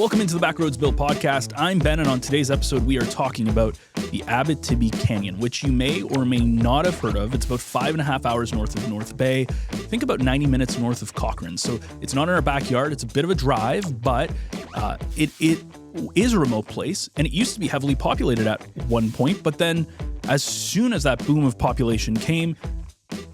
Welcome into the Backroads Build podcast. I'm Ben, and on today's episode, we are talking about the Abitibi Canyon, which you may or may not have heard of. It's about 5.5 hours north of North Bay. Think about 90 minutes north of Cochrane. So it's not in our backyard. It's a bit of a drive, but it is a remote place, and it used to be heavily populated at one point. But then as soon as that boom of population came,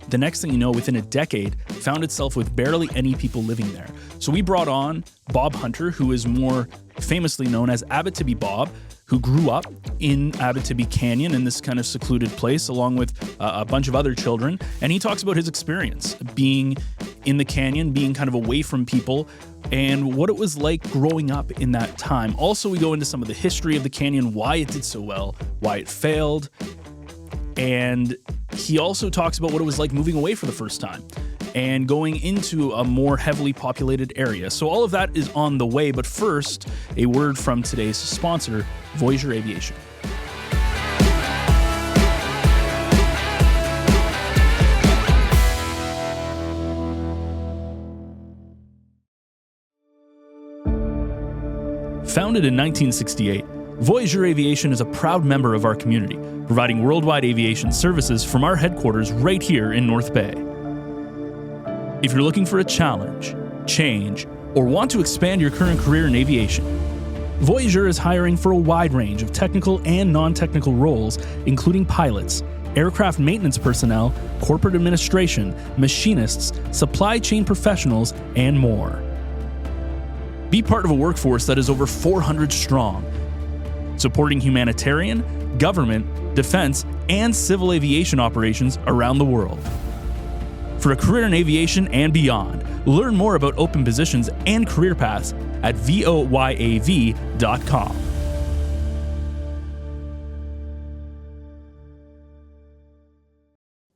the next thing you know, within a decade, found itself with barely any people living there. So we brought on Bob Hunter, who is more famously known as Abitibi Bob, who grew up in Abitibi Canyon in this kind of secluded place, along with a bunch of other children. And he talks about his experience being in the canyon, being kind of away from people, and what it was like growing up in that time. Also, we go into some of the history of the canyon, why it did so well, why it failed, and he also talks about what it was like moving away for the first time and going into a more heavily populated area. So all of that is on the way, but first, a word from today's sponsor, Voyageur Aviation. Founded in 1968, Voyageur Aviation is a proud member of our community, providing worldwide aviation services from our headquarters right here in North Bay. If you're looking for a challenge, change, or want to expand your current career in aviation, Voyageur is hiring for a wide range of technical and non-technical roles, including pilots, aircraft maintenance personnel, corporate administration, machinists, supply chain professionals, and more. Be part of a workforce that is over 400 strong, supporting humanitarian, government, defense, and civil aviation operations around the world. For a career in aviation and beyond, learn more about open positions and career paths at voyav.com.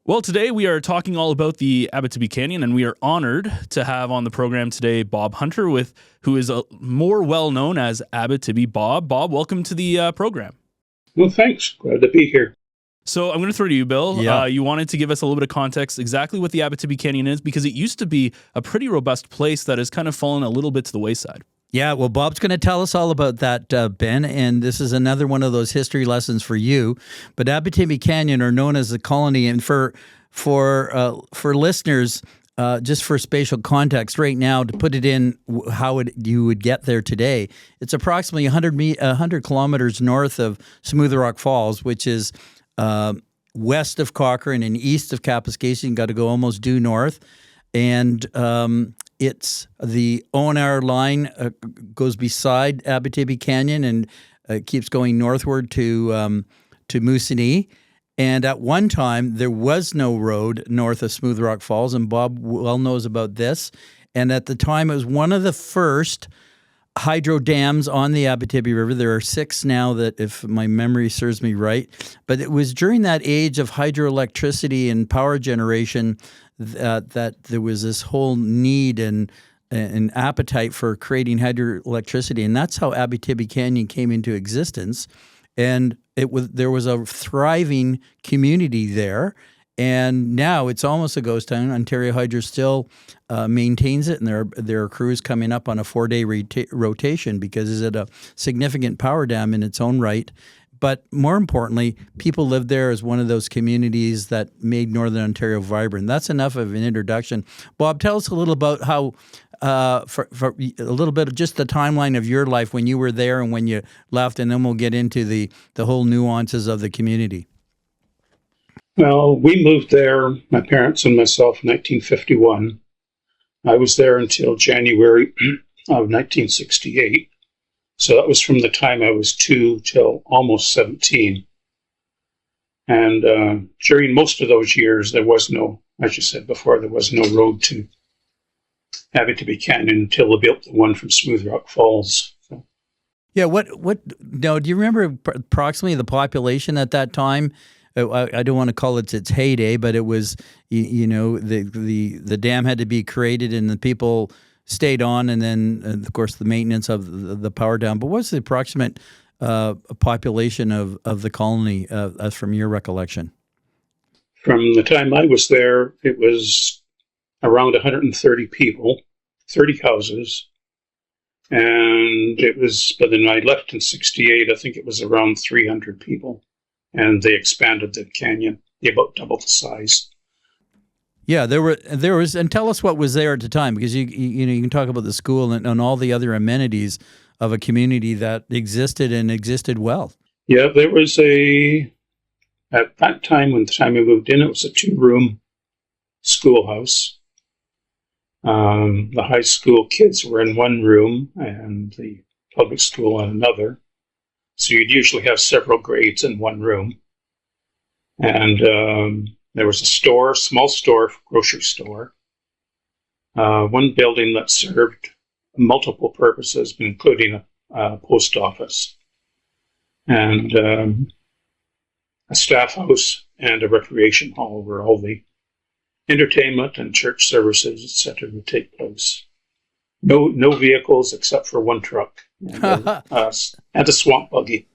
Well, today we are talking all about the Abitibi Canyon, and we are honored to have on the program today Bob Hunter, who is more well-known as Abitibi Bob. Bob, welcome to the program. Well, thanks. Glad to be here. So I'm going to throw to you, Bill. Yeah. You wanted to give us a little bit of context exactly what the Abitibi Canyon is, because it used to be a pretty robust place that has kind of fallen a little bit to the wayside. Yeah, well, Bob's going to tell us all about that, Ben, and this is another one of those history lessons for you. But Abitibi Canyon are known as the colony, and for listeners, just for spatial context, right now to put it in how you would get there today, it's approximately 100 kilometers north of Smooth Rock Falls, which is west of Cochrane and east of Kapuskasing. You got to go almost due north, and it's the ONR line goes beside Abitibi Canyon and keeps going northward to Moosonee. And at one time, there was no road north of Smooth Rock Falls, and Bob well knows about this. And at the time, it was one of the first hydro dams on the Abitibi River. There are 6 now, that, if my memory serves me right. But it was during that age of hydroelectricity and power generation that there was this whole need and appetite for creating hydroelectricity, and that's how Abitibi Canyon came into existence. And there was a thriving community there, and now it's almost a ghost town. Ontario Hydro still maintains it, and there are crews coming up on a 4-day rotation because it's a significant power dam in its own right. But more importantly, people lived there as one of those communities that made Northern Ontario vibrant. That's enough of an introduction. Bob, tell us a little about how, for a little bit of just the timeline of your life when you were there and when you left, and then we'll get into the whole nuances of the community. Well, we moved there, my parents and myself, in 1951. I was there until January of 1968. So that was from the time I was 2 till almost 17. And during most of those years, there was no, as you said before, there was no road to Abitibi Canyon until they built the one from Smooth Rock Falls. So. Yeah, do you remember approximately the population at that time? I don't want to call it its heyday, but it was, the dam had to be created and the people stayed on, and then, of course, the maintenance of the power dam. But what's the approximate population of the colony, as from your recollection? From the time I was there, it was around 130 people, 30 houses, And it was, but then I left in 68, I think it was around 300 people. And they expanded the canyon. They about doubled the size. Yeah, there was, and tell us what was there at the time, because you can talk about the school and all the other amenities of a community that existed and existed well. Yeah, there was at that time, when the time we moved in, it was a 2-room schoolhouse. The high school kids were in one room and the public school in another. So you'd usually have several grades in one room. And there was a store, small store, grocery store. One building that served multiple purposes, including a post office. And a staff house and a recreation hall where all the entertainment and church services, etc., would take place. No vehicles except for one truck and a swamp buggy.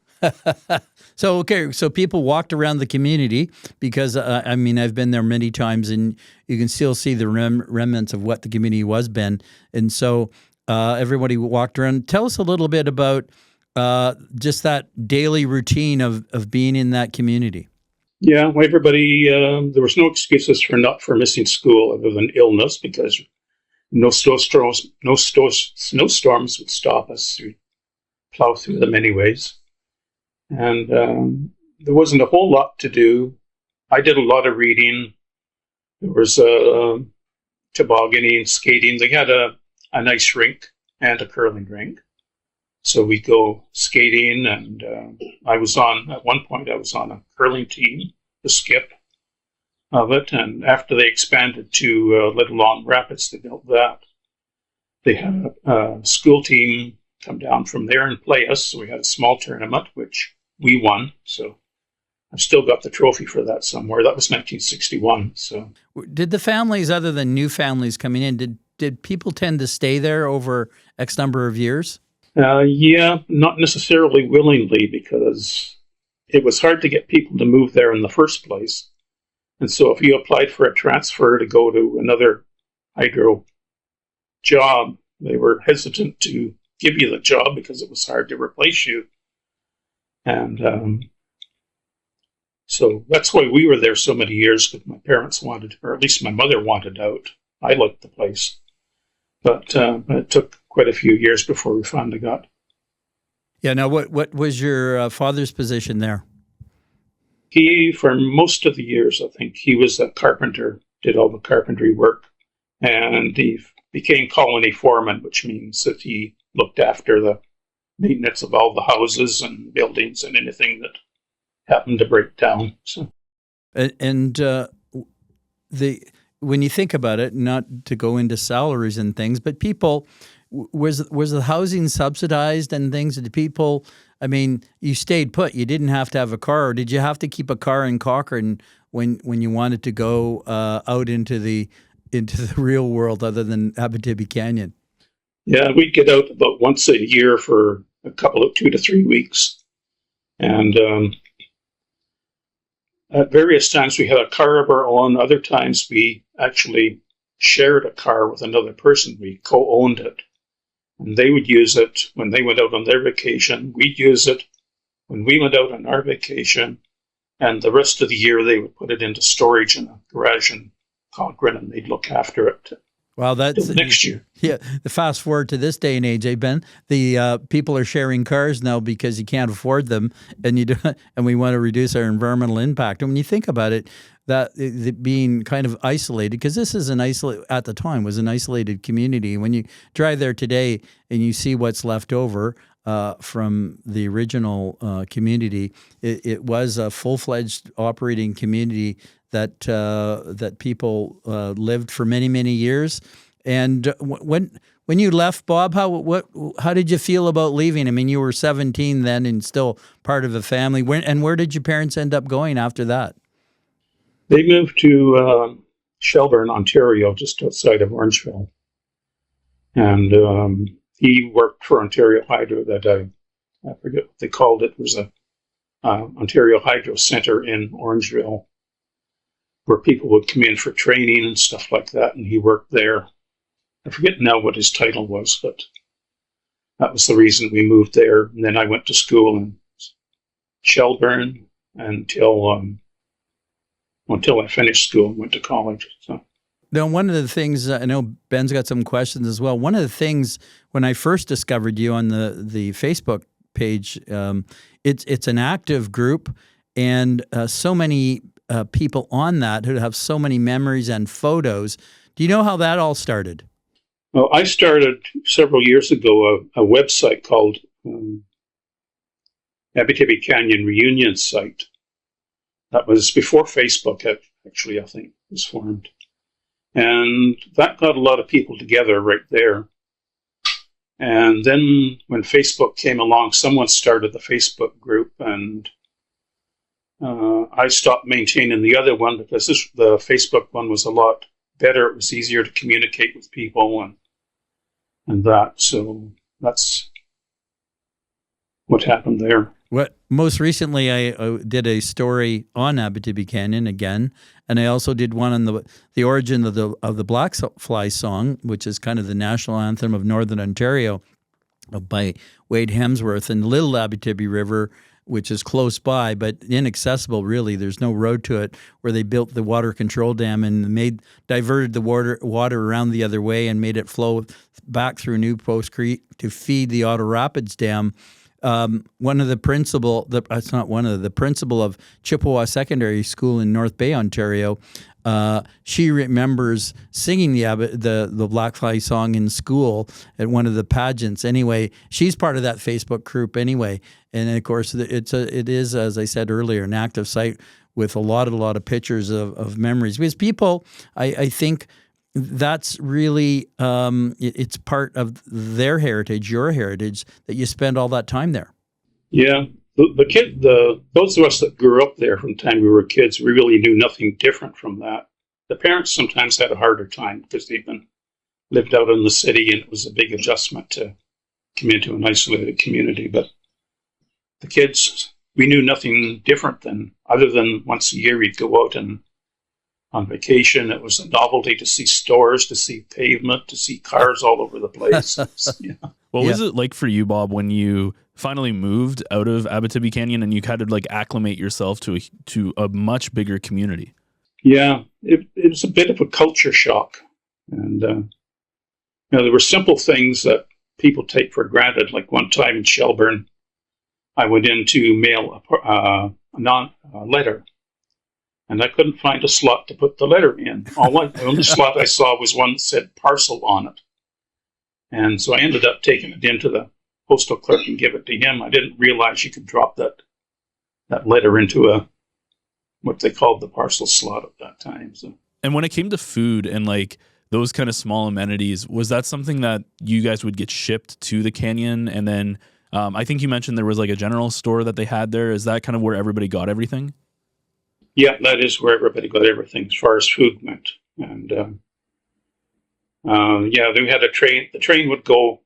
So people walked around the community because, I've been there many times, and you can still see the remnants of what the community was been. And so everybody walked around. Tell us a little bit about just that daily routine of being in that community. Yeah, well, everybody, there was no excuses for missing school other than illness, because no snowstorms would stop us. We plow through them anyways. And there wasn't a whole lot to do. I did a lot of reading. There was tobogganing, skating. They had a nice rink and a curling rink. So we go skating, and at one point I was on a curling team, the skip of it. And after they expanded to Little Long Rapids, they built that. They had a school team come down from there and play us. So we had a small tournament, which we won. So I've still got the trophy for that somewhere. That was 1961. So did the families, other than new families coming in, did people tend to stay there over X number of years? Yeah, not necessarily willingly, because it was hard to get people to move there in the first place. And so if you applied for a transfer to go to another hydro job, they were hesitant to give you the job because it was hard to replace you. And so that's why we were there so many years, because my parents wanted, or at least my mother wanted out. I liked the place. But it took quite a few years before we finally got. Yeah. Now, what was your father's position there? He, for most of the years, I think, he was a carpenter, did all the carpentry work. And he became colony foreman, which means that he looked after the maintenance of all the houses and buildings and anything that happened to break down. So. When you think about it, not to go into salaries and things, but people, was the housing subsidized and things? Did people, you stayed put. You didn't have to have a car, or did you have to keep a car in Cochrane when you wanted to go out into the real world other than Abitibi Canyon? Yeah, we'd get out about once a year for a couple of 2 to 3 weeks. And at various times we had a car of our own. Other times we actually shared a car with another person. We co-owned it. And they would use it when they went out on their vacation. We'd use it when we went out on our vacation. And the rest of the year they would put it into storage in a garage in Cochrane, and they'd look after it. Well, that's next year. Yeah. The fast forward to this day and age, Ben, the people are sharing cars now because you can't afford them, and we want to reduce our environmental impact. And when you think about it, that being kind of isolated, because this is at the time was an isolated community. When you drive there today and you see what's left over from the original community, it was a full-fledged operating community that people lived for many, many years. And when you left, Bob, how did you feel about leaving? You were 17 then and still part of a family. Where did your parents end up going after that? They moved to Shelburne, Ontario, just outside of Orangeville. And he worked for Ontario Hydro. I forget what they called it. It was a Ontario Hydro Centre in Orangeville, where people would come in for training and stuff like that, and he worked there. I forget now what his title was, but that was the reason we moved there. And then I went to school in Shelburne until I finished school and went to college. So. Now, one of the things, I know Ben's got some questions as well. One of the things when I first discovered you on the Facebook page, it's an active group, and so many people on that who have so many memories and photos. Do you know how that all started? Well, I started several years ago a website called Abitibi Canyon Reunion Site. That was before Facebook, actually, I think, was formed. And that got a lot of people together right there. And then when Facebook came along, someone started the Facebook group, and I stopped maintaining the other one because the Facebook one was a lot better. It was easier to communicate with people and that. So that's what happened there. Most recently, I did a story on Abitibi Canyon again, and I also did one on the origin of the Black Fly song, which is kind of the national anthem of Northern Ontario, by Wade Hemsworth, and Little Abitibi River, which is close by but inaccessible. Really, there's no road to it. Where they built the water control dam and diverted the water around the other way and made it flow back through New Post Creek to feed the Otter Rapids Dam. The principal of Chippewa Secondary School in North Bay, Ontario, she remembers singing the Black Fly song in school at one of the pageants. Anyway, she's part of that Facebook group anyway, and of course it is, as I said earlier, an active site with a lot of pictures of memories. Because people, I think, that's really it's part of their heritage, your heritage, that you spend all that time there. Yeah, those of us that grew up there from the time we were kids, we really knew nothing different from that. The parents sometimes had a harder time because they'd been lived out in the city, and it was a big adjustment to come into an isolated community. But the kids, we knew nothing different other than once a year we'd go out and on vacation. It was a novelty to see stores, to see pavement, to see cars all over the place. Yeah. What was it like for you, Bob, when you finally moved out of Abitibi Canyon and you had to acclimate yourself to a much bigger community? Yeah, it was a bit of a culture shock. And there were simple things that people take for granted. Like one time in Shelburne, I went in to mail a letter, and I couldn't find a slot to put the letter in. The only slot I saw was one that said parcel on it. And so I ended up taking it into the postal clerk and give it to him. I didn't realize you could drop that letter into what they called the parcel slot at that time. So. And when it came to food and those kind of small amenities, was that something that you guys would get shipped to the canyon? And then I think you mentioned there was a general store that they had there. Is that kind of where everybody got everything? Yeah, that is where everybody got everything as far as food went. And they had a train. The train would go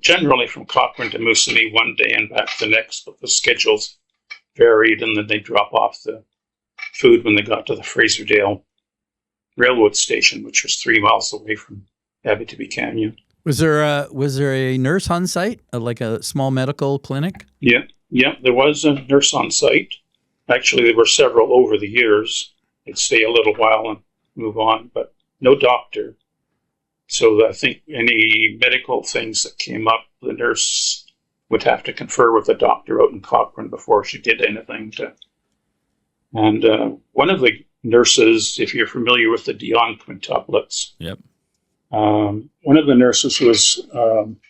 generally from Cochrane to Moosonee one day and back the next, but the schedules varied, and then they'd drop off the food when they got to the Fraservale Railroad Station, which was 3 miles away from Abitibi Canyon. Was there a nurse on site, like a small medical clinic? Yeah, there was a nurse on site. Actually, there were several over the years. They'd stay a little while and move on, but no doctor. So I think any medical things that came up, the nurse would have to confer with the doctor out in Cochrane before she did anything. And one of the nurses, if you're familiar with the Dion quintuplets, yep. One of the nurses was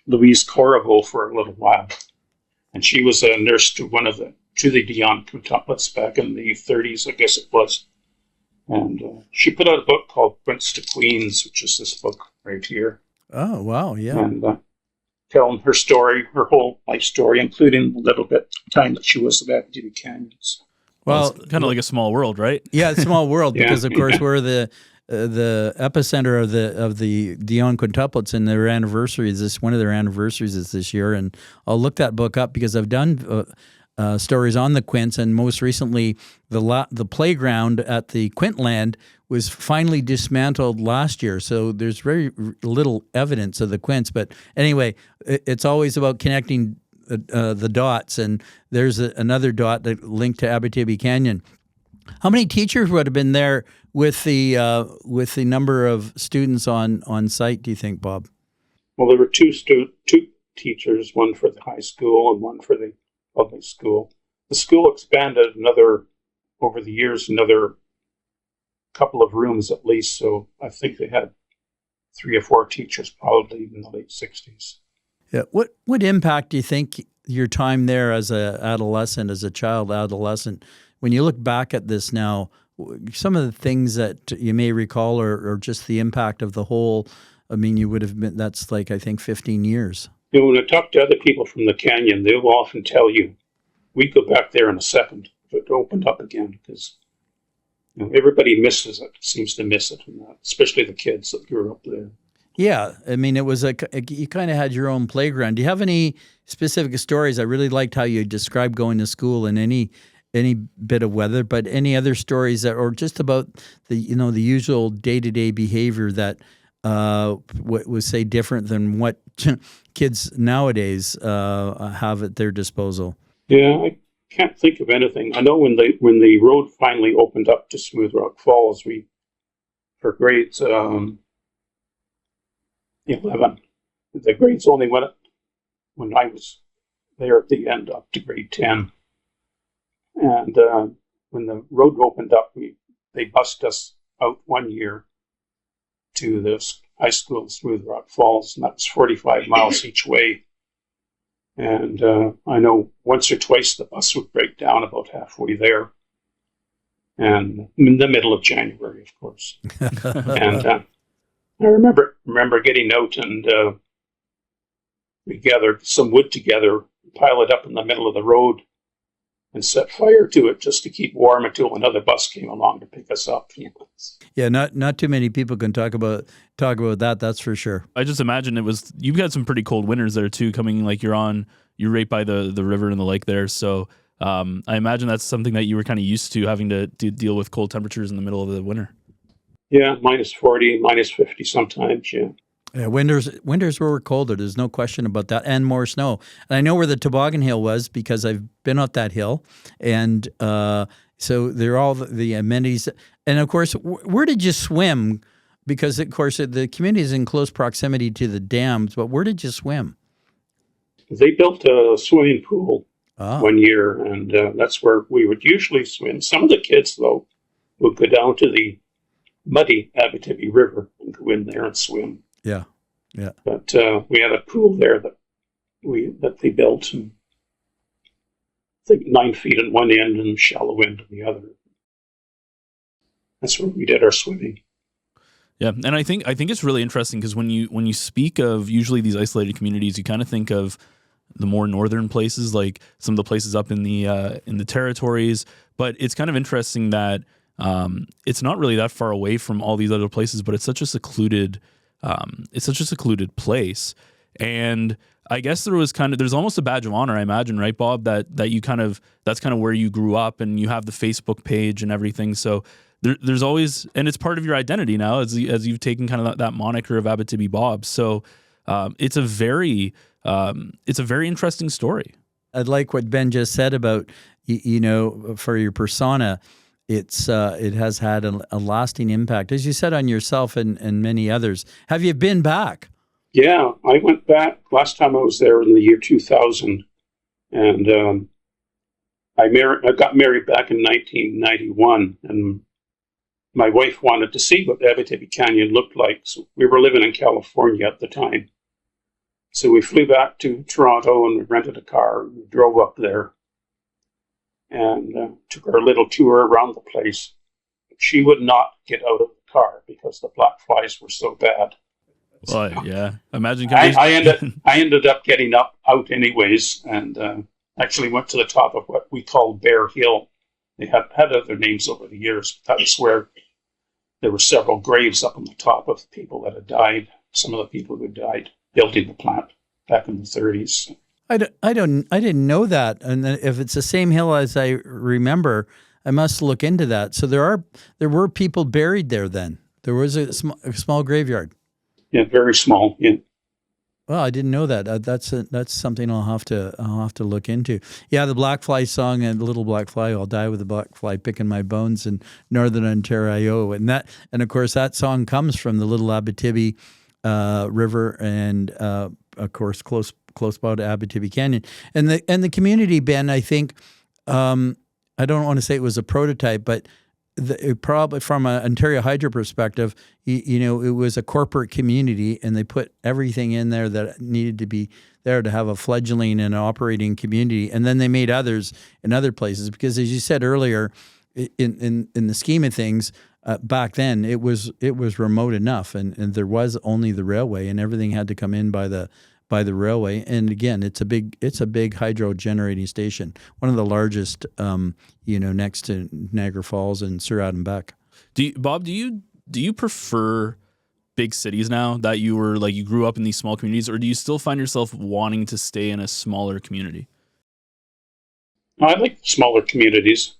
Louise Corrigal for a little while, and she was a nurse to the Dion quintuplets back in the 30s, I guess it was. And she put out a book called Prince to Queens, which is this book right here. Oh, wow, yeah. And telling her story, her whole life story, including a little bit of time that she was at Abitibi Canyons. Well, it's kind of like a small world, right? Yeah, it's a small world because, of course, we're the epicenter of the Dion quintuplets, and their anniversary is one of their anniversaries is this year. And I'll look that book up because I've done stories on the quints, and most recently, the playground at the Quintland was finally dismantled last year. So there's very little evidence of the quints. But anyway, it's always about connecting the dots, and there's another dot that linked to Abitibi Canyon. How many teachers would have been there with the number of students on site, do you think, Bob? Well, there were two teachers, one for the high school and one for the public school. The school expanded over the years, another couple of rooms at least. So I think they had 3 or 4 teachers probably in the late 60s. Yeah. What impact do you think your time there as a child adolescent, when you look back at this now, some of the things that you may recall or just the impact of the whole, I mean, you would have been, that's like, I think 15 years. You know, when I talk to other people from the canyon, they will often tell you, we'd go back there in a second if it opened up again, because everybody misses it, seems to miss it, especially the kids that grew up there. Yeah, I mean, it was you kind of had your own playground. Do you have any specific stories? I really liked how you described going to school in any bit of weather, but any other stories or just about the usual day-to-day behavior that was, say, different than what kids nowadays have at their disposal? Yeah, I can't think of anything. I know when the road finally opened up to Smooth Rock Falls, for grades 11, the grades only went up when I was there at the end up to grade 10. And when the road opened up, they bussed us out one year to the high school in Smooth Rock Falls, and that was 45 miles each way. And I know once or twice the bus would break down about halfway there, and in the middle of January, of course. And I remember getting out, and we gathered some wood together, piled it up in the middle of the road, and set fire to it just to keep warm until another bus came along to pick us up. Yeah, not too many people can talk about that. That's for sure. I just imagine you've got some pretty cold winters there too. Coming like you're right by the river and the lake there. So I imagine that's something that you were kind of used to, having to deal with cold temperatures in the middle of the winter. Yeah, minus 40, minus 50 sometimes. Yeah. Yeah, winters were colder. There's no question about that, and more snow. And I know where the toboggan hill was because I've been up that hill, and so they're all the amenities. And of course, where did you swim? Because of course the community is in close proximity to the dams. But where did you swim? They built a swimming pool one year, and that's where we would usually swim. Some of the kids, though, would go down to the muddy Abitibi River and go in there and swim. Yeah. But we had a pool there that they built, and I think 9 feet on one end and shallow end on the other. That's where we did our swimming. Yeah, and I think it's really interesting because when you speak of usually these isolated communities, you kind of think of the more northern places, like some of the places up in the territories. But it's kind of interesting that it's not really that far away from all these other places, but it's such a secluded place. And I guess there's almost a badge of honor, I imagine, right, Bob, that you that's kind of where you grew up, and you have the Facebook page and everything. So there's always, and it's part of your identity now as you've taken kind of that moniker of Abitibi Bob. So it's a very interesting story. I like what Ben just said about, for your persona. It has had a lasting impact, as you said, on yourself and many others. Have you been back? Yeah, I went back. Last time I was there in the year 2000, and I got married back in 1991, and my wife wanted to see what the Abitibi Canyon looked like. So we were living in California at the time. So we flew back to Toronto and we rented a car and we drove up there and took her little tour around the place. She would not get out of the car because the black flies were so bad. Well, yeah. Imagine. I ended up getting out anyways, and actually went to the top of what we call Bear Hill. They had other names over the years, but that was where there were several graves up on the top of people that had died. Some of the people who died building the plant back in the 30s. I didn't know that. And then if it's the same hill as I remember, I must look into that. So there were people buried there then. There was a small graveyard. Yeah, very small. Yeah. Well, I didn't know that. That's something I'll have to look into. Yeah, the Black Fly song and Little Black Fly, I'll die with the black fly picking my bones in Northern Ontario, and of course that song comes from the Little Abitibi River, and of course close by to Abitibi Canyon, and the community, Ben. I think I don't want to say it was a prototype, but probably from an Ontario Hydro perspective, it was a corporate community, and they put everything in there that needed to be there to have a fledgling and operating community. And then they made others in other places because, as you said earlier, in the scheme of things, back then it was remote enough, and there was only the railway, and everything had to come in by the railway. And again, it's a big hydro generating station, one of the largest, next to Niagara Falls and Sir Adam Beck. Bob, do you prefer big cities now that you grew up in these small communities, or do you still find yourself wanting to stay in a smaller community? I like smaller communities,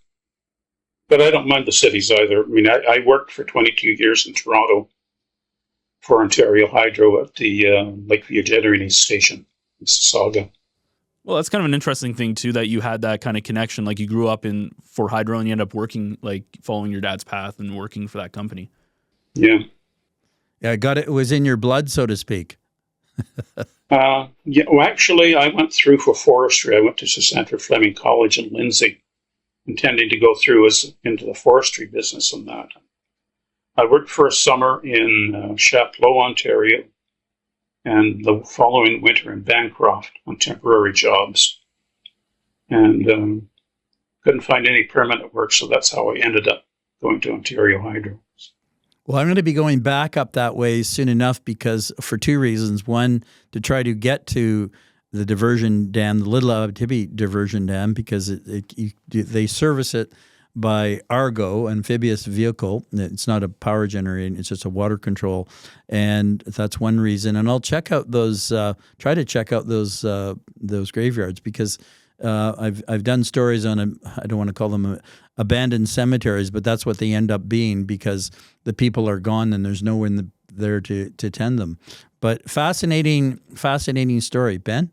but I don't mind the cities either. I mean, I worked for 22 years in Toronto for Ontario Hydro at the Lakeview Generating Station, Mississauga. Well, that's kind of an interesting thing too, that you had that kind of connection. Like you grew up for Hydro and you end up working, like following your dad's path and working for that company. Yeah. Yeah, it was in your blood, so to speak. Yeah. Well, actually, I went through for forestry. I went to Sir Fleming College in Lindsay, intending to go through into the forestry business and that. I worked for a summer in Chapleau, Ontario, and the following winter in Bancroft on temporary jobs. And couldn't find any permanent work, so that's how I ended up going to Ontario Hydro. Well, I'm going to be going back up that way soon enough because for two reasons. One, to try to get to the diversion dam, the Little Abitibi diversion dam, because they service it by Argo, amphibious vehicle. It's not a power generating; it's just a water control, and that's one reason. And I'll check out those, try to check out those graveyards because I've done stories on I don't want to call them abandoned cemeteries, but that's what they end up being because the people are gone and there's no one there to tend them. But fascinating story, Ben.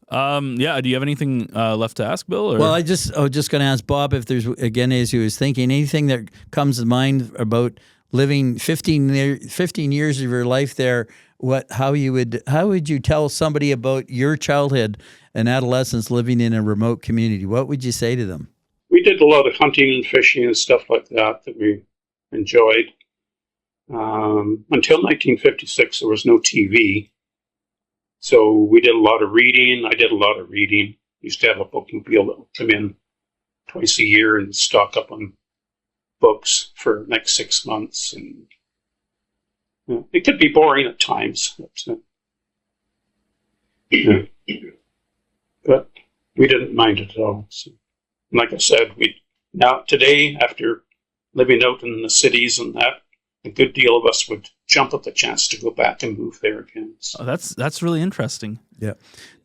Yeah. Do you have anything left to ask, Bill? Or? Well, I was just going to ask Bob if there's, again, as he was thinking, anything that comes to mind about living 15 years of your life there. How would you tell somebody about your childhood and adolescence living in a remote community? What would you say to them? We did a lot of hunting and fishing and stuff like that we enjoyed. Until 1956, there was no TV. So we did a lot of reading. I did a lot of reading. Used to have a bookmobile that would come in twice a year and stock up on books for the next 6 months. And it could be boring at times. But we didn't mind it at all. So, like I said, today, after living out in the cities and that, a good deal of us would jump at the chance to go back and move there again. So. Oh, that's really interesting. Yeah.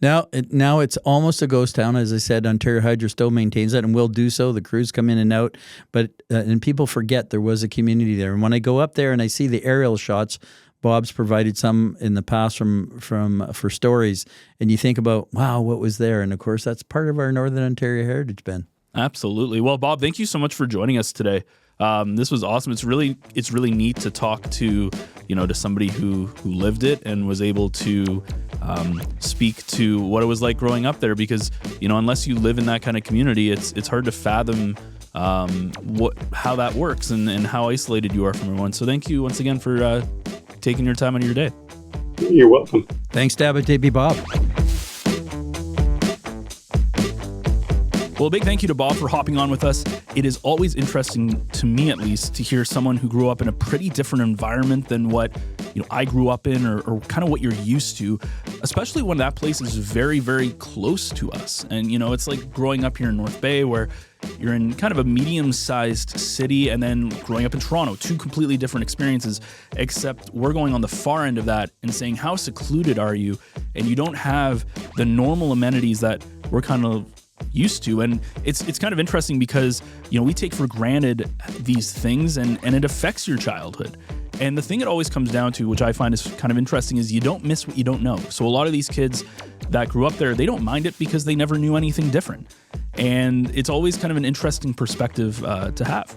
Now it's almost a ghost town. As I said, Ontario Hydro still maintains it and will do so. The crews come in and out, but and people forget there was a community there. And when I go up there and I see the aerial shots, Bob's provided some in the past for stories, and you think about, wow, what was there? And of course, that's part of our Northern Ontario heritage, Ben. Absolutely. Well, Bob, thank you so much for joining us today. This was awesome. It's really neat to talk to somebody who lived it and was able to speak to what it was like growing up there. Because unless you live in that kind of community, it's hard to fathom how that works and how isolated you are from everyone. So thank you once again for taking your time out of your day. You're welcome. Thanks to Abitibi Bob. Well, a big thank you to Bob for hopping on with us. It is always interesting, to me at least, to hear someone who grew up in a pretty different environment than what I grew up in, or kind of what you're used to, especially when that place is very, very close to us. And, it's like growing up here in North Bay, where you're in kind of a medium-sized city, and then growing up in Toronto, two completely different experiences, except we're going on the far end of that and saying, how secluded are you? And you don't have the normal amenities that we're kind of used to. And it's kind of interesting because, we take for granted these things, and it affects your childhood. And the thing it always comes down to, which I find is kind of interesting, is you don't miss what you don't know. So a lot of these kids that grew up there, they don't mind it because they never knew anything different. And it's always kind of an interesting perspective to have.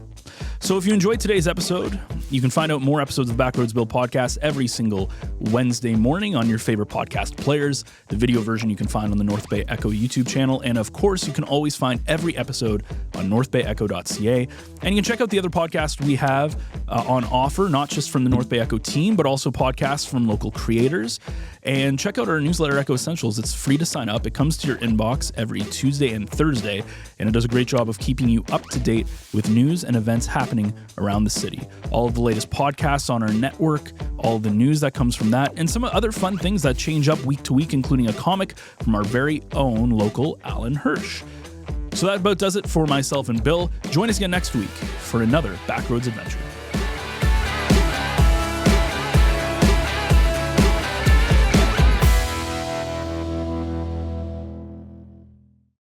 So if you enjoyed today's episode, you can find out more episodes of Backroads Bill podcast every single Wednesday morning on your favorite podcast players. The video version you can find on the North Bay Echo YouTube channel. And of course, you can always find every episode on NorthBayEcho.ca. And you can check out the other podcasts we have on offer, not just from the North Bay Echo team, but also podcasts from local creators. And check out our newsletter, Echo Essentials. It's free to sign up. It comes to your inbox every Tuesday and Thursday, and it does a great job of keeping you up to date with news and events happening around the city. All of the latest podcasts on our network, all of the news that comes from that, and some other fun things that change up week to week, including a comic from our very own local Alan Hirsch. So that about does it for myself and Bill. Join us again next week for another Backroads adventure.